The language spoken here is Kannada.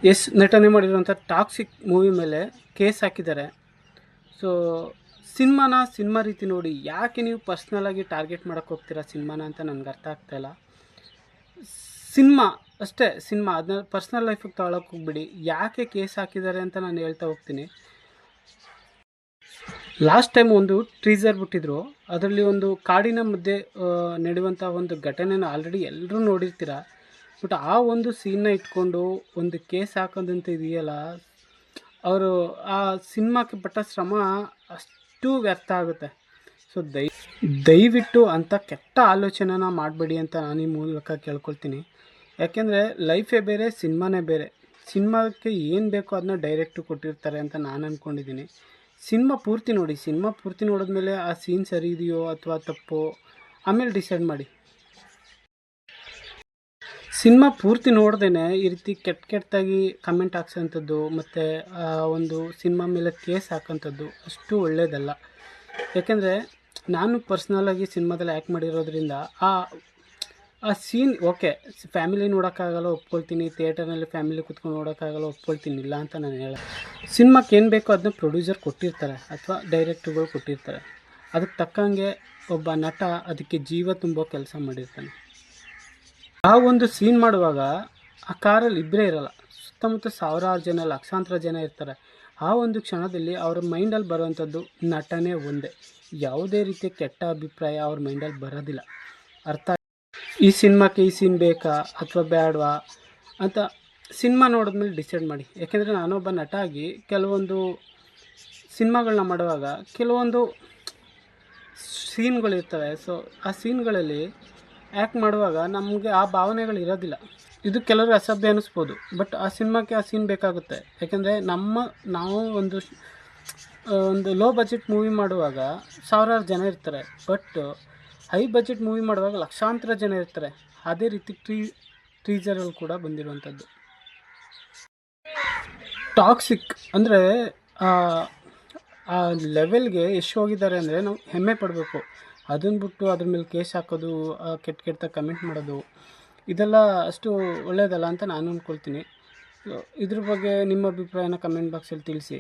ಯಶ್ ನಟನೆ ಮಾಡಿರುವಂಥ ಟಾಕ್ಸಿಕ್ ಮೂವಿ ಮೇಲೆ ಕೇಸ್ ಹಾಕಿದ್ದಾರೆ. ಸೊ ಸಿನಿಮಾ ರೀತಿ ನೋಡಿ ಯಾಕೆ ನೀವು ಪರ್ಸ್ನಲಾಗಿ ಟಾರ್ಗೆಟ್ ಮಾಡೋಕ್ಕೆ ಹೋಗ್ತೀರಾ ಸಿನಿಮಾನ ಅಂತ ನನಗೆ ಅರ್ಥ ಆಗ್ತಾಯಿಲ್ಲ. ಸಿನಿಮಾ ಅಷ್ಟೇ, ಸಿನಿಮಾ ಅದನ್ನ ಪರ್ಸ್ನಲ್ ಲೈಫಿಗೆ ತಗೊಳಕ್ಕೆ ಹೋಗ್ಬಿಡಿ. ಯಾಕೆ ಕೇಸ್ ಹಾಕಿದ್ದಾರೆ ಅಂತ ನಾನು ಹೇಳ್ತಾ ಹೋಗ್ತೀನಿ. ಲಾಸ್ಟ್ ಟೈಮ್ ಒಂದು ಟ್ರೀಸರ್ ಬಿಟ್ಟಿದ್ರು, ಅದರಲ್ಲಿ ಒಂದು ಕಾಡಿನ ಮಧ್ಯೆ ನಡೆಯುವಂಥ ಒಂದು ಘಟನೆನ ಆಲ್ರೆಡಿ ಎಲ್ಲರೂ ನೋಡಿರ್ತೀರ. ಬಟ್ ಆ ಒಂದು ಸೀನ್ನ ಇಟ್ಕೊಂಡು ಒಂದು ಕೇಸ್ ಹಾಕೋದಂತ ಇದೆಯಲ್ಲ, ಅವರು ಆ ಸಿನಿಮಾಕ್ಕೆ ಪಟ್ಟ ಶ್ರಮ ಅಷ್ಟು ವ್ಯರ್ಥ ಆಗುತ್ತೆ. ಸೊ ದಯವಿಟ್ಟು ಅಂಥ ಕೆಟ್ಟ ಆಲೋಚನೆನ ಮಾಡಬೇಡಿ ಅಂತ ನಾನು ಈ ಮೂಲಕ ಕೇಳ್ಕೊಳ್ತೀನಿ. ಯಾಕೆಂದರೆ ಲೈಫೇ ಬೇರೆ, ಸಿನಿಮಾನೇ ಬೇರೆ. ಸಿನಿಮಾಕ್ಕೆ ಏನು ಬೇಕೋ ಅದನ್ನ ಡೈರೆಕ್ಟು ಕೊಟ್ಟಿರ್ತಾರೆ ಅಂತ ನಾನು ಅಂದ್ಕೊಂಡಿದ್ದೀನಿ. ಸಿನಿಮಾ ಪೂರ್ತಿ ನೋಡಿ, ಸಿನಿಮಾ ಪೂರ್ತಿ ನೋಡಿದ್ಮೇಲೆ ಆ ಸೀನ್ ಸರಿ ಇದೆಯೋ ಅಥವಾ ತಪ್ಪೋ ಆಮೇಲೆ ಡಿಸೈಡ್ ಮಾಡಿ. ಸಿನಿಮಾ ಪೂರ್ತಿ ನೋಡ್ದೇ ಈ ರೀತಿ ಕೆಟ್ಟದಾಗಿ ಕಮೆಂಟ್ ಹಾಕ್ಸೋಂಥದ್ದು ಮತ್ತು ಒಂದು ಸಿನಿಮಾ ಮೇಲೆ ಕೇಸ್ ಹಾಕೋಂಥದ್ದು ಅಷ್ಟು ಒಳ್ಳೆಯದಲ್ಲ. ಯಾಕೆಂದರೆ ನಾನು ಪರ್ಸ್ನಲಾಗಿ ಸಿನಿಮಾದಲ್ಲಿ ಆ್ಯಕ್ಟ್ ಮಾಡಿರೋದ್ರಿಂದ ಆ ಸೀನ್ ಓಕೆ, ಫ್ಯಾಮಿಲಿ ನೋಡೋಕ್ಕಾಗಲ್ಲ ಒಪ್ಕೊಳ್ತೀನಿ, ಥಿಯೇಟರ್ನಲ್ಲಿ ಫ್ಯಾಮಿಲಿ ಕೂತ್ಕೊಂಡು ನೋಡೋಕ್ಕಾಗಲ್ಲ ಒಪ್ಕೊಳ್ತೀನಿ, ಇಲ್ಲ ಅಂತ ನಾನು ಹೇಳಲ್ಲ. ಸಿನಿಮಾಕ್ಕೆ ಏನು ಬೇಕೋ ಅದನ್ನ ಪ್ರೊಡ್ಯೂಸರ್ ಕೊಟ್ಟಿರ್ತಾರೆ ಅಥವಾ ಡೈರೆಕ್ಟ್ರುಗಳು ಕೊಟ್ಟಿರ್ತಾರೆ. ಅದಕ್ಕೆ ತಕ್ಕಂಗೆ ಒಬ್ಬ ನಟ ಅದಕ್ಕೆ ಜೀವ ತುಂಬೋ ಕೆಲಸ ಮಾಡಿರ್ತಾನೆ. ಆ ಒಂದು ಸೀನ್ ಮಾಡುವಾಗ ಆ ಕಾರಲ್ಲಿ ಇಬ್ಬರೇ ಇರೋಲ್ಲ, ಸುತ್ತಮುತ್ತ ಸಾವಿರಾರು ಜನ, ಲಕ್ಷಾಂತರ ಜನ ಇರ್ತಾರೆ. ಆ ಒಂದು ಕ್ಷಣದಲ್ಲಿ ಅವ್ರ ಮೈಂಡಲ್ಲಿ ಬರುವಂಥದ್ದು ನಟನೆ ಒಂದೇ. ಯಾವುದೇ ರೀತಿಯ ಕೆಟ್ಟ ಅಭಿಪ್ರಾಯ ಅವ್ರ ಮೈಂಡಲ್ಲಿ ಬರೋದಿಲ್ಲ. ಅರ್ಥ, ಈ ಸಿನಿಮಾಕ್ಕೆ ಈ ಸೀನ್ ಬೇಕಾ ಅಥವಾ ಬೇಡವಾ ಅಂತ ಸಿನಿಮಾ ನೋಡಿದ್ಮೇಲೆ ಡಿಸೈಡ್ ಮಾಡಿ. ಯಾಕೆಂದರೆ ನಾನೊಬ್ಬ ನಟ ಆಗಿ ಕೆಲವೊಂದು ಸಿನಿಮಾಗಳನ್ನ ಮಾಡುವಾಗ ಕೆಲವೊಂದು ಸೀನ್ಗಳಿರ್ತವೆ. ಸೊ ಆ ಸೀನ್ಗಳಲ್ಲಿ ಆ್ಯಕ್ಟ್ ಮಾಡುವಾಗ ನಮಗೆ ಆ ಭಾವನೆಗಳು ಇರೋದಿಲ್ಲ. ಇದು ಕೆಲವರು ಅಸಭ್ಯ ಅನ್ನಿಸ್ಬೋದು, ಬಟ್ ಆ ಸಿನಿಮಾಕ್ಕೆ ಆ ಸೀನ್ ಬೇಕಾಗುತ್ತೆ. ಯಾಕೆಂದರೆ ನಾವು ಒಂದು ಲೋ ಬಜೆಟ್ ಮೂವಿ ಮಾಡುವಾಗ ಸಾವಿರಾರು ಜನ ಇರ್ತಾರೆ, ಬಟ್ ಹೈ ಬಜೆಟ್ ಮೂವಿ ಮಾಡುವಾಗ ಲಕ್ಷಾಂತರ ಜನ ಇರ್ತಾರೆ. ಅದೇ ರೀತಿ ಟೀಸರಲ್ಲಿ ಕೂಡ ಬಂದಿರುವಂಥದ್ದು. ಟಾಕ್ಸಿಕ್ ಅಂದರೆ ಆ ಲೆವೆಲ್ಗೆ ಎಷ್ಟು ಹೋಗಿದ್ದಾರೆ ಅಂದರೆ ನಾವು ಹೆಮ್ಮೆ ಪಡಬೇಕು. ಅದನ್ನು ಬಿಟ್ಟು ಅದ್ರ ಮೇಲೆ ಕೇಸ್ ಹಾಕೋದು, ಕೆಟ್ಟ ಕಮೆಂಟ್ ಮಾಡೋದು, ಇದೆಲ್ಲ ಅಷ್ಟು ಒಳ್ಳೆಯದಲ್ಲ ಅಂತ ನಾನು ಅಂದ್ಕೊಳ್ತೀನಿ. ಇದ್ರ ಬಗ್ಗೆ ನಿಮ್ಮ ಅಭಿಪ್ರಾಯನ ಕಮೆಂಟ್ ಬಾಕ್ಸಲ್ಲಿ ತಿಳಿಸಿ.